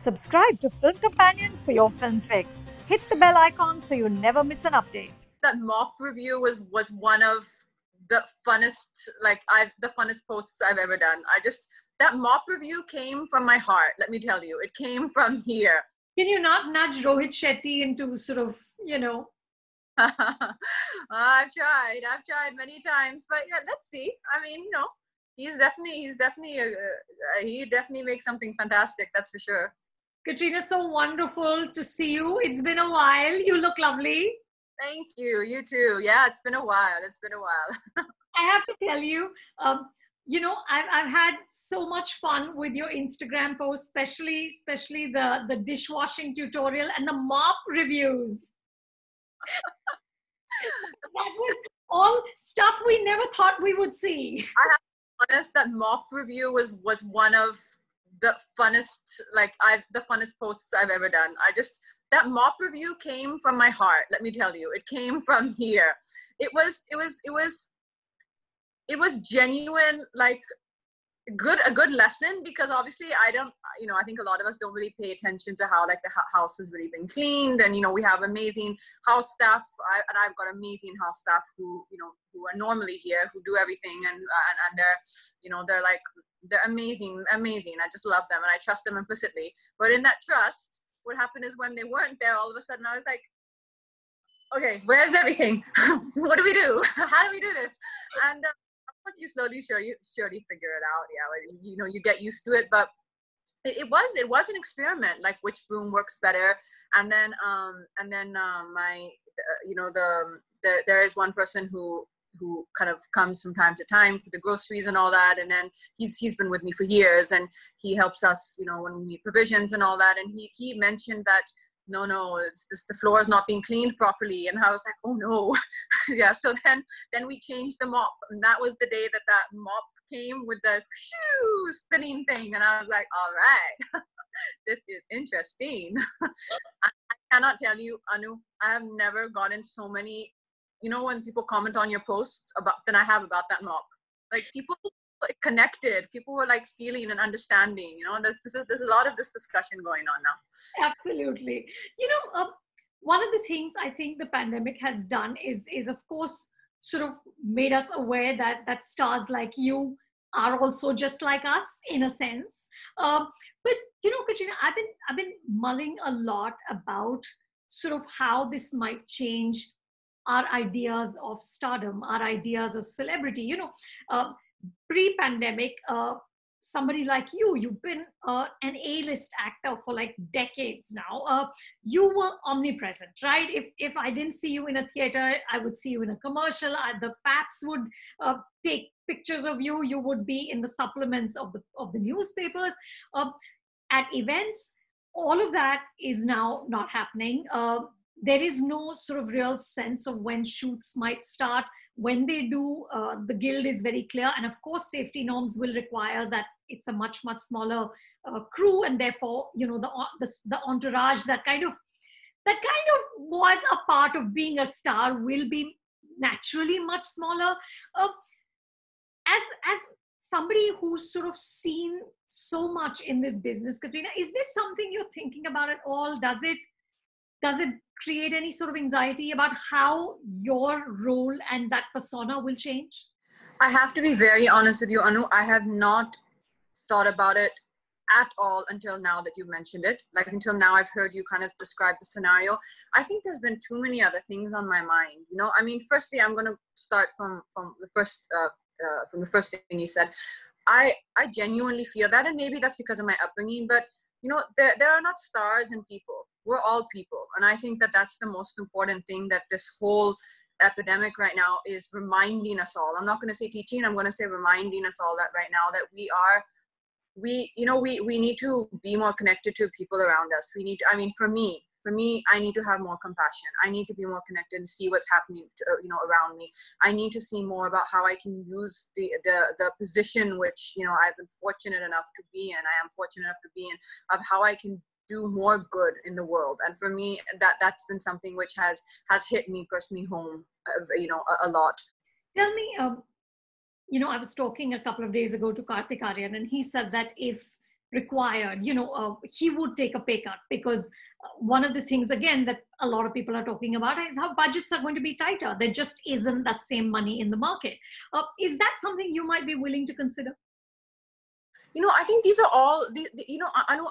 Subscribe to Film Companion for your film fix. Hit the bell icon so you never miss an update. That mock review was one of the funnest, the funnest posts I've ever done. That mock review came from my heart. Let me tell you, it came from here. Can you not nudge Rohit Shetty into sort of, I've tried many times, but yeah, let's see. I mean, he definitely makes something fantastic. That's for sure. Katrina, so wonderful to see you. It's been a while. You look lovely. Thank you. You too. Yeah, it's been a while. I have to tell you, I've had so much fun with your Instagram posts, especially the dishwashing tutorial and the mop reviews. That was all stuff we never thought we would see. I have to be honest, that mop review was one of the funnest, the funnest posts I've ever done. That mop review came from my heart. Let me tell you, it came from here. It was genuine, a good lesson, because obviously I think a lot of us don't really pay attention to how the house has really been cleaned, and we have amazing house staff, and I've got amazing house staff who are normally here, who do everything, and they're amazing. I just love them and I trust them implicitly. But in that trust, what happened is when they weren't there, all of a sudden I was like, okay, where's everything? What do we do? How do we do this? And of course you slowly surely figure it out. Yeah, you get used to it. But it was an experiment, like which broom works better. And then there is one person who kind of comes from time to time for the groceries and all that, and then he's been with me for years, and he helps us when we need provisions and all that, and he mentioned that no, the floor is not being cleaned properly, and I was like, oh no. Yeah, so then we changed the mop, and that was the day that mop came with the spinning thing, and I was like, all right. This is interesting. I cannot tell you, Anu, I have never gotten so many when people comment on your posts than I have about that mop. Like, people connected, people were feeling and understanding. There's a lot of this discussion going on now. Absolutely. One of the things I think the pandemic has done is of course sort of made us aware that stars like you are also just like us in a sense. But Katrina, I've been mulling a lot about sort of how this might change our ideas of stardom, our ideas of celebrity. Pre-pandemic, somebody like you've been an A-list actor for decades now. You were omnipresent, right? If I didn't see you in a theater, I would see you in a commercial. The Paps would take pictures of you. You would be in the supplements of the newspapers, at events. All of that is now not happening. There is no sort of real sense of when shoots might start. When they do, the guild is very clear. And of course, safety norms will require that it's a much, much smaller crew. And therefore, the entourage that kind of was a part of being a star will be naturally much smaller. As somebody who's sort of seen so much in this business, Katrina, is this something you're thinking about at all? Does it create any sort of anxiety about how your role and that persona will change? I have to be very honest with you, Anu. I have not thought about it at all until now that you mentioned it. Until now, I've heard you kind of describe the scenario. I think there's been too many other things on my mind. Firstly, I'm going to start from the first thing you said. I genuinely feel that, and maybe that's because of my upbringing, but there are not stars and people. We're all people. And I think that that's the most important thing that this whole epidemic right now is reminding us all. I'm not going to say teaching, I'm going to say reminding us all that right now that we need to be more connected to people around us. For me, I need to have more compassion. I need to be more connected and see what's happening around me. I need to see more about how I can use the position which, I've been fortunate enough to be in. I am fortunate enough to be in, of how I can do more good in the world. And for me, that's been something which has hit me personally home, a lot. Tell me, I was talking a couple of days ago to Karthik Aryan, and he said that if required, he would take a pay cut, because one of the things, again, that a lot of people are talking about is how budgets are going to be tighter. There just isn't that same money in the market. Is that something you might be willing to consider? I think these are all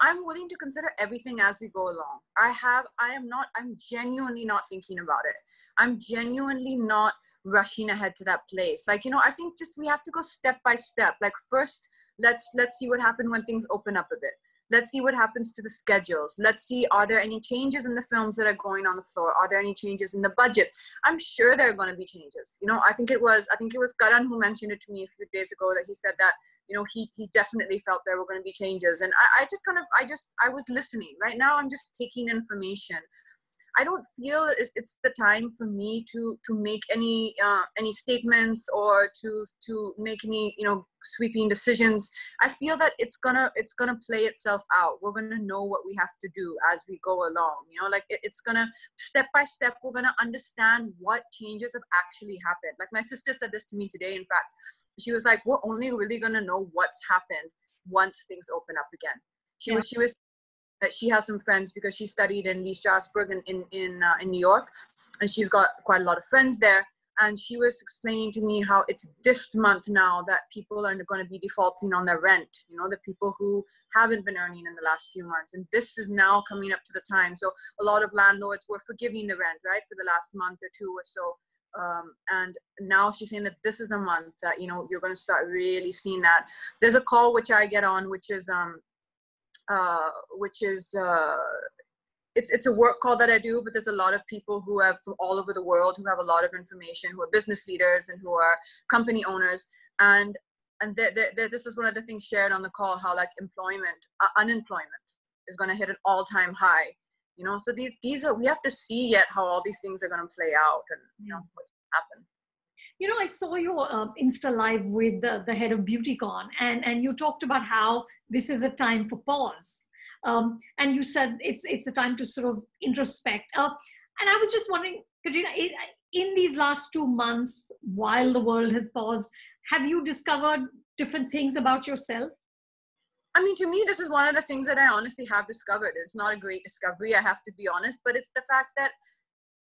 I'm willing to consider everything as we go along. I'm genuinely not thinking about it. I'm genuinely not rushing ahead to that place. Like, I think just we have to go step by step. Like, first, let's see what happens when things open up a bit. Let's see what happens to the schedules. Let's see, are there any changes in the films that are going on the floor? Are there any changes in the budgets? I'm sure there are going to be changes. I think it was Karan who mentioned it to me a few days ago, that he said that, he definitely felt there were going to be changes. And I was listening. Right now, I'm just taking information. I don't feel it's the time for me to make any statements or to make any sweeping decisions. I feel that it's gonna play itself out. We're gonna know what we have to do as we go along. It's gonna, step by step, we're gonna understand what changes have actually happened. Like, my sister said this to me today. In fact, she was like, we're only really gonna know what's happened once things open up again. She was that she has some friends, because she studied in Lee Strasberg in New York, and she's got quite a lot of friends there. And she was explaining to me how it's this month now that people are going to be defaulting on their rent, the people who haven't been earning in the last few months. And this is now coming up to the time. So a lot of landlords were forgiving the rent, right, for the last month or two or so. And now she's saying that this is the month that, you're going to start really seeing that. There's a call which I get on, which is it's a work call that I do, but there's a lot of people who have from all over the world who have a lot of information, who are business leaders and who are company owners, and this is one of the things shared on the call, how like unemployment is going to hit an all-time high. So these are, we have to see yet how all these things are going to play out, and what's going to happen. I saw your Insta Live with the head of BeautyCon, and you talked about how this is a time for pause. And you said it's a time to sort of introspect. And I was just wondering, Katrina, in these last 2 months, while the world has paused, have you discovered different things about yourself? I mean, to me, this is one of the things that I honestly have discovered. It's not a great discovery, I have to be honest, but it's the fact that,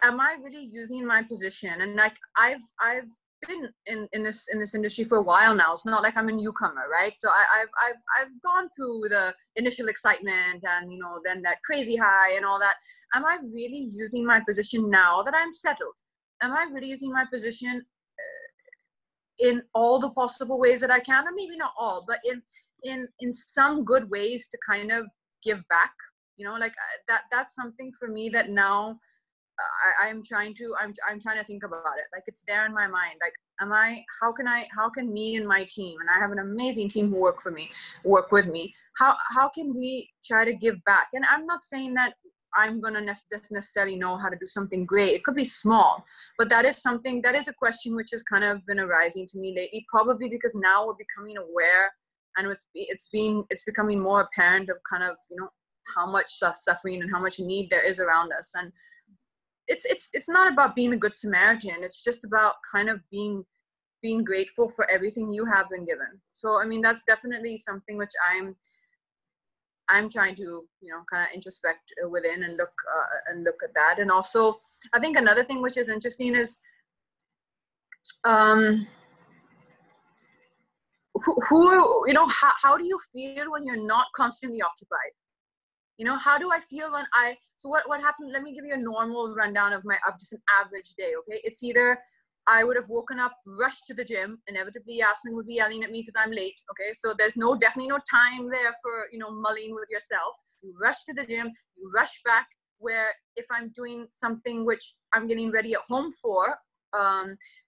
am I really using my position? And like, I've been in this industry for a while now. It's not like I'm a newcomer, right? So I've gone through the initial excitement and then that crazy high and all that. Am I really using my position now that I'm settled? Am I really using my position in all the possible ways that I can, or maybe not all, but in some good ways to kind of give back? That's something for me that now I'm trying to think about it. Like, it's there in my mind. Like, how can me and my team, and I have an amazing team who work with me, how can we try to give back? And I'm not saying that I'm going to necessarily know how to do something great. It could be small, but that is a question which has kind of been arising to me lately, probably because now we're becoming aware, and it's becoming more apparent of kind of, how much suffering and how much need there is around us. And it's not about being a good Samaritan. It's just about kind of being grateful for everything you have been given. So, I mean, that's definitely something which I'm trying to, kind of introspect within and look at that. And also, I think another thing which is interesting is, how do you feel when you're not constantly occupied? How do I feel when so what happened? Let me give you a normal rundown of just an average day. Okay. It's either I would have woken up, rushed to the gym. Inevitably, Yasmin would be yelling at me because I'm late. Okay. So there's definitely no time there for, mulling with yourself. You rush to the gym, you rush back, where if I'm doing something which I'm getting ready at home for,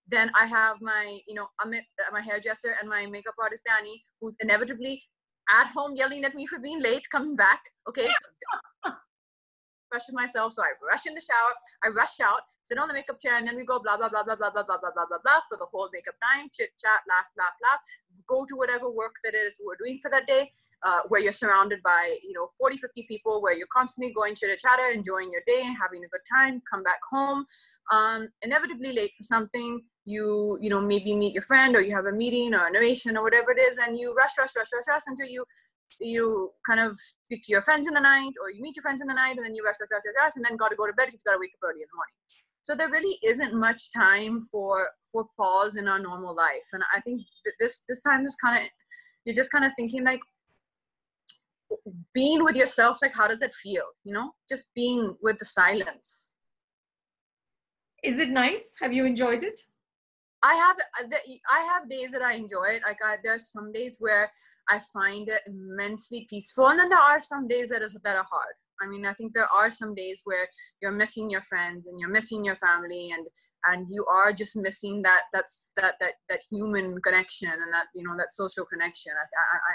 then I have my, Amit, my hairdresser, and my makeup artist, Danny, who's inevitably at home yelling at me for being late, coming back. Okay, so rushing myself, so I rush in the shower, I rush out, sit on the makeup chair, and then we go blah blah blah blah blah blah blah blah blah blah blah for the whole makeup time, chit chat, laugh, go to whatever work that is we're doing for that day, where you're surrounded by 40-50 people, where you're constantly going chitter chatter, enjoying your day, having a good time, come back home, inevitably late for something. You maybe meet your friend, or you have a meeting or a narration or whatever it is, and you rush until you you kind of speak to your friends in the night, or you meet your friends in the night, and then you rest, and then got to go to bed because you got to wake up early in the morning. So there really isn't much time for pause in our normal life. And I think that this time is kind of, you're just kind of thinking like, being with yourself, like, how does that feel? You know, just being with the silence. Is it nice? Have you enjoyed it? I have days that I enjoy it. Like there's some days where I find it immensely peaceful, and then there are some days that are hard. I mean, I think there are some days where you're missing your friends and you're missing your family, and you are just missing that human connection, and that, you know, that social connection.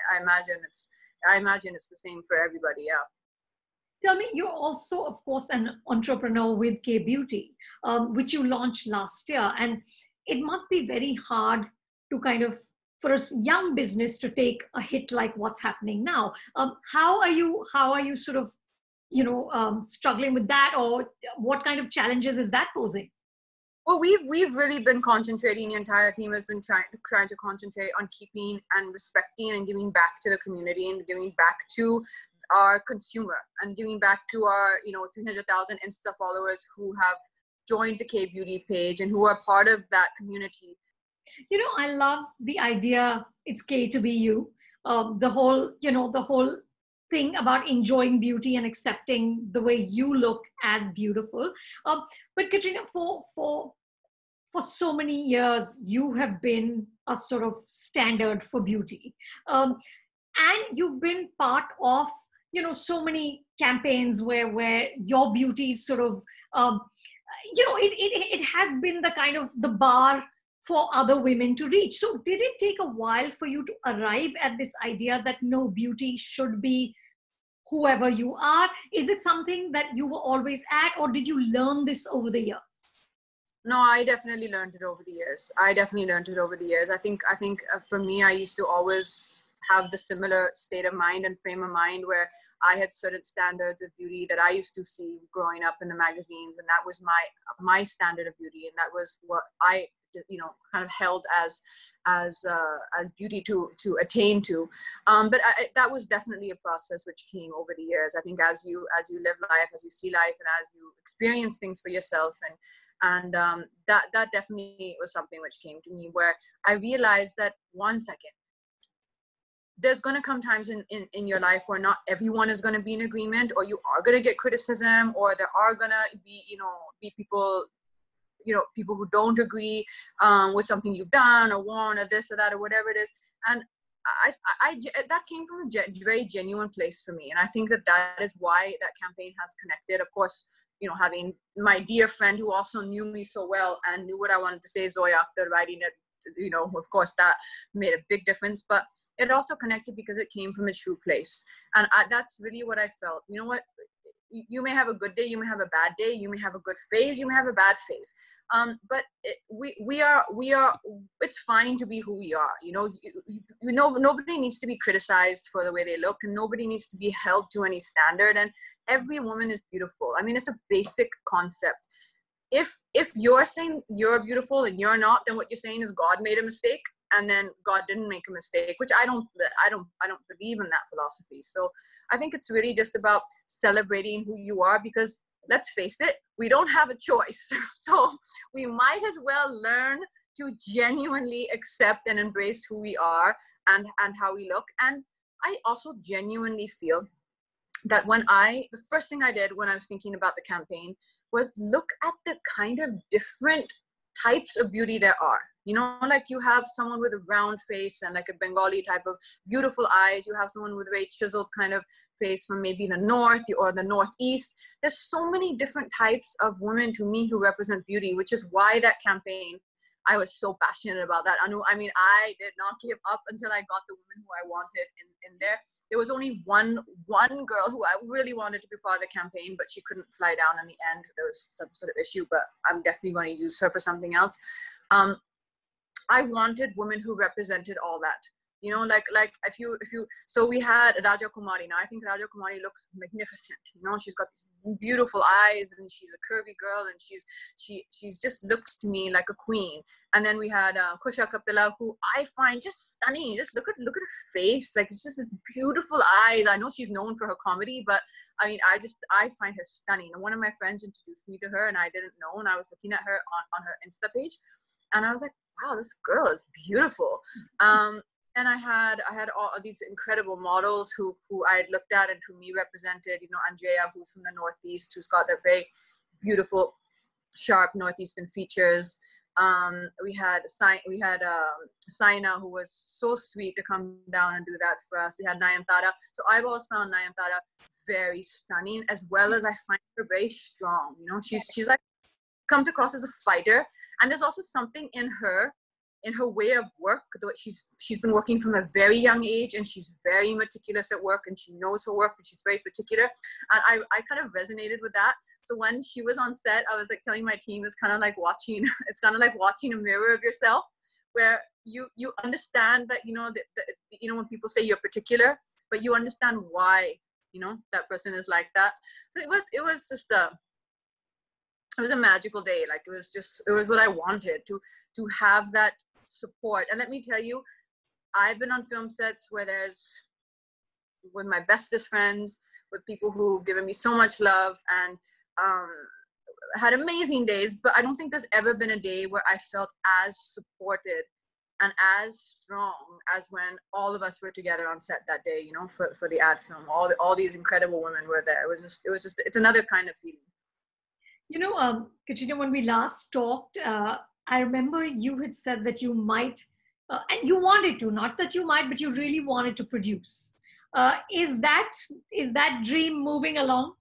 I imagine it's the same for everybody. Yeah. Tell me, you're also, of course, an entrepreneur with K Beauty, which you launched last year, and it must be very hard to kind of, for a young business to take a hit like what's happening now. How are you sort of, struggling with that, or what kind of challenges is that posing? Well, we've really been concentrating. The entire team has been trying to concentrate on keeping and respecting and giving back to the community, and giving back to our consumer, and giving back to our 300,000 Insta followers who have joined the K Beauty page and who are part of that community. I love the idea. It's K to be you. The whole thing about enjoying beauty and accepting the way you look as beautiful. But Katrina, for so many years, you have been a sort of standard for beauty, and you've been part of so many campaigns where your beauty is sort of it has been the kind of the bar for other women to reach. So did it take a while for you to arrive at this idea that no, beauty should be whoever you are? Is it something that you were always at, or did you learn this over the years? No, I definitely learned it over the years. I think for me, I used to always have the similar state of mind and frame of mind where I had certain standards of beauty that I used to see growing up in the magazines, and that was my standard of beauty, and that was what I kind of held as beauty to attain to. But that was definitely a process which came over the years. I think as you live life, as you see life, and as you experience things for yourself, and that definitely was something which came to me, where I realized that, one second, there's going to come times in your life where not everyone is going to be in agreement, or you are going to get criticism, or there are going to be people who don't agree with something you've done or worn or this or that or whatever it is. And I that came from a very genuine place for me. And I think that is why that campaign has connected. Of course, having my dear friend who also knew me so well and knew what I wanted to say, Zoya, after writing it, of course that made a big difference. But it also connected because it came from a true place. And that's really what I felt. You know what? You may have a good day, you may have a bad day, you may have a good phase, you may have a bad phase. But we are. It's fine to be who we are. Nobody needs to be criticized for the way they look, and nobody needs to be held to any standard. And every woman is beautiful. I mean, it's a basic concept. If you're saying you're beautiful and you're not, then what you're saying is God made a mistake, and then God didn't make a mistake, which I don't believe in that philosophy. So I think it's really just about celebrating who you are, because let's face it, we don't have a choice. So we might as well learn to genuinely accept and embrace who we are and how we look. And I also genuinely feel that the first thing I did when I was thinking about the campaign was look at the kind of different types of beauty there are. Like you have someone with a round face and like a Bengali type of beautiful eyes. You have someone with a very chiseled kind of face from maybe the north or the northeast. There's so many different types of women to me who represent beauty, which is why that campaign, I was so passionate about that. Anu, I mean, I did not give up until I got the woman who I wanted in there. There was only one girl who I really wanted to be part of the campaign, but she couldn't fly down in the end. There was some sort of issue, but I'm definitely going to use her for something else. I wanted women who represented all that. You know, like if you so we had Raja Kumari. Now I think Raja Kumari looks magnificent. You know, she's got these beautiful eyes, and she's a curvy girl, and she's just looks to me like a queen. And then we had Kusha Kapila, who I find just stunning. Just look at her face, like it's just this beautiful eyes. I know she's known for her comedy, but I mean, I find her stunning. And one of my friends introduced me to her, and I didn't know, and I was looking at her on her Insta page, and I was like, wow, this girl is beautiful. And I had all of these incredible models who I had looked at and who me represented. You know, Andrea, who's from the Northeast, who's got their very beautiful, sharp Northeastern features. We had Saina, who was so sweet to come down and do that for us. We had Nayanthara. So I've always found Nayanthara very stunning, as well as I find her very strong. You know, she's like comes across as a fighter, and there's also something in her way of work. Though she's been working from a very young age, and she's very meticulous at work, and she knows her work, and she's very particular. And I kind of resonated with that. So when she was on set, I was like telling my team, it's kind of like watching a mirror of yourself, where you understand that, you know, you know, when people say you're particular, but you understand why, you know, that person is like that. So it was just it was a magical day. Like it was what I wanted, to have that support. And let me tell you, I've been on film sets where with my bestest friends, with people who've given me so much love, and had amazing days, but I don't think there's ever been a day where I felt as supported and as strong as when all of us were together on set that day, you know, for the ad film. All these incredible women were there. It's another kind of feeling. You know, Katrina, when we last talked, I remember you had said that you might, and you wanted to, not that you might, but you really wanted to produce. Is that dream moving along?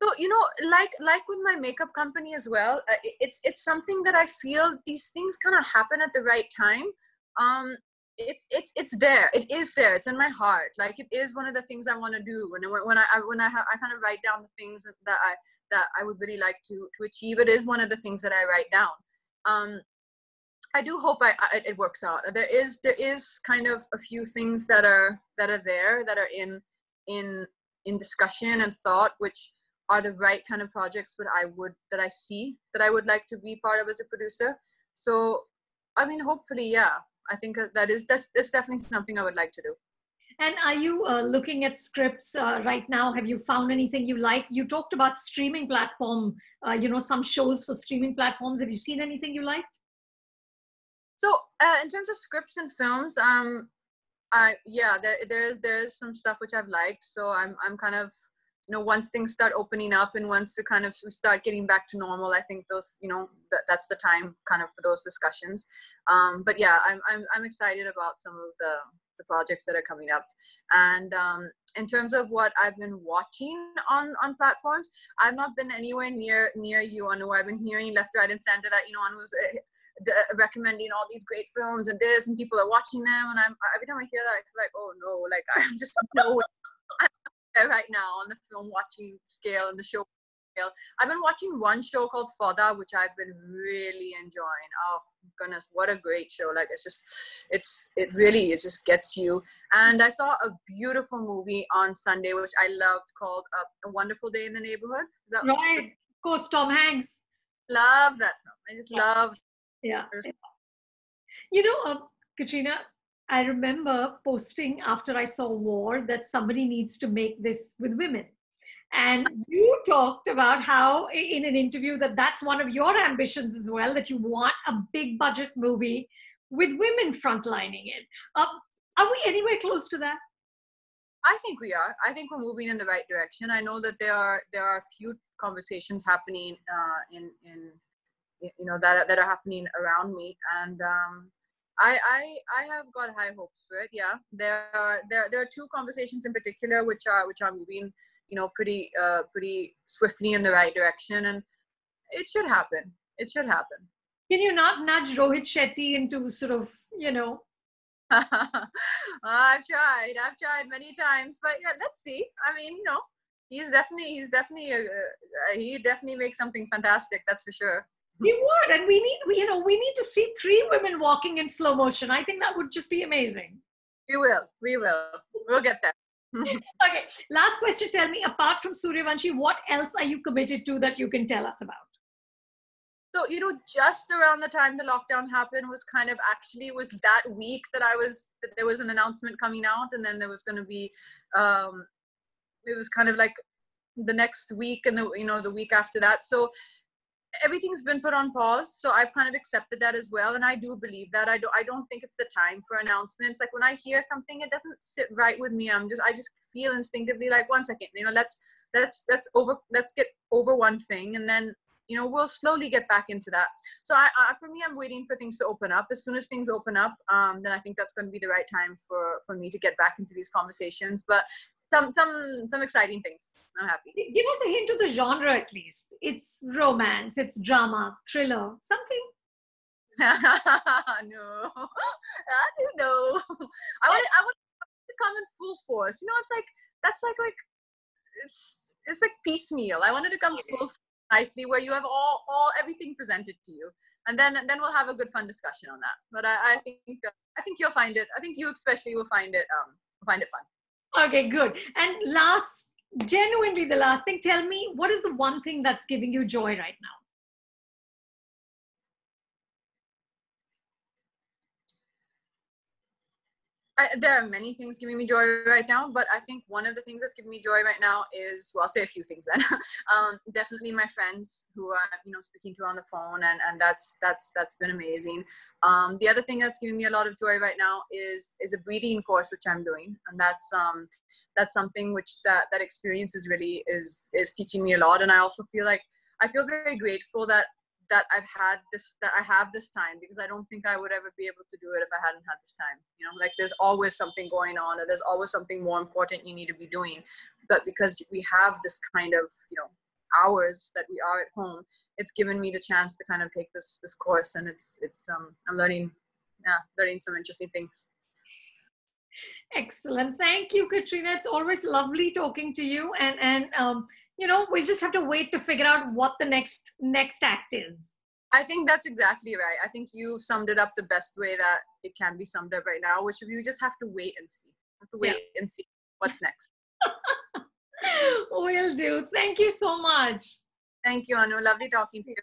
So, you know, like with my makeup company as well, it's something that I feel these things kind of happen at the right time. It's there. It is there. It's in my heart. Like it is one of the things I want to do. When I kind of write down the things that I would really like to achieve. It is one of the things that I write down. I do hope it works out. There is kind of a few things that are in discussion and thought, which are the right kind of projects that I would like to be part of as a producer. So, I mean, hopefully, yeah. I think that's definitely something I would like to do. And are you looking at scripts right now? Have you found anything you like? You talked about streaming platform, you know, some shows for streaming platforms. Have you seen anything you liked? So in terms of scripts and films, there's some stuff which I've liked. So I'm kind of, you know, once things start opening up and once we start getting back to normal, I think those, you know, that's the time kind of for those discussions. But yeah, I'm excited about some of the projects that are coming up. And in terms of what I've been watching on platforms, I've not been anywhere near you, Anu. I've been hearing left, right, and center that, you know, Anu's recommending all these great films and this, and people are watching them. And every time I hear that, I feel like, oh no, like I'm just nowhere right now on the film watching scale and the show scale. I've been watching one show called Fauda, which I've been really enjoying. Oh goodness, what a great show. Like it just gets you. And I saw a beautiful movie on Sunday, which I loved, called A Wonderful Day in the Neighborhood. Is that right? Of course, Tom Hanks. Love that film. I just loved. Yeah. You know, Katrina, I remember posting after I saw War that somebody needs to make this with women. And you talked about how in an interview that's one of your ambitions as well, that you want a big budget movie with women frontlining it. Are we anywhere close to that? I think we are. I think we're moving in the right direction. I know that there are a few conversations happening in you know, that are happening around me, and I have got high hopes for it. Yeah, there are two conversations in particular which are moving, you know, pretty swiftly in the right direction, and it should happen. It should happen. Can you not nudge Rohit Shetty into sort of, you know? I've tried many times, but yeah, let's see. I mean, you know, he definitely makes something fantastic. That's for sure. We would, and we need to see 3 women walking in slow motion. I think that would just be amazing. We will. We'll get there. Okay, last question. Tell me, apart from Suryavanshi, what else are you committed to that you can tell us about? So, just around the time the lockdown happened was was that week that there was an announcement coming out, and then there was going to be, it was kind of like the next week and the week after that. So everything's been put on pause. So I've kind of accepted that as well. And I do believe that I don't think it's the time for announcements. Like when I hear something, it doesn't sit right with me. I just feel instinctively like, 1 second, let's get over one thing, and then we'll slowly get back into that. So for me, I'm waiting for things to open up. As soon as things open up, then I think that's going to be the right time for me to get back into these conversations. But some exciting things. I'm happy. Give us a hint of the genre at least. It's romance, it's drama, thriller, something. No, I don't know. I want to come in full force. It's like piecemeal. I wanted to come full force nicely, where you have everything presented to you, and then we'll have a good fun discussion on that. But I think you'll find it. I think you especially will find it fun. Okay, good. And genuinely the last thing, tell me, what is the one thing that's giving you joy right now? There are many things giving me joy right now, but I think one of the things that's giving me joy right now is, well, I'll say a few things then. Definitely my friends who are, speaking to on the phone, and that's been amazing. The other thing that's giving me a lot of joy right now is a breathing course which I'm doing, and that's something which that experience is really is teaching me a lot. And I also feel very grateful that I have this time, because I don't think I would ever be able to do it if I hadn't had this time. There's always something going on, or there's always something more important you need to be doing. But because we have this kind of, hours that we are at home, it's given me the chance to kind of take this course, and it's I'm learning some interesting things. Excellent. Thank you, Katrina. It's always lovely talking to you. And we just have to wait to figure out what the next act is. I think that's exactly right. I think you summed it up the best way that it can be summed up right now, which you just have to wait and see. And see what's next. Will do. Thank you so much. Thank you, Anu. Lovely talking to you.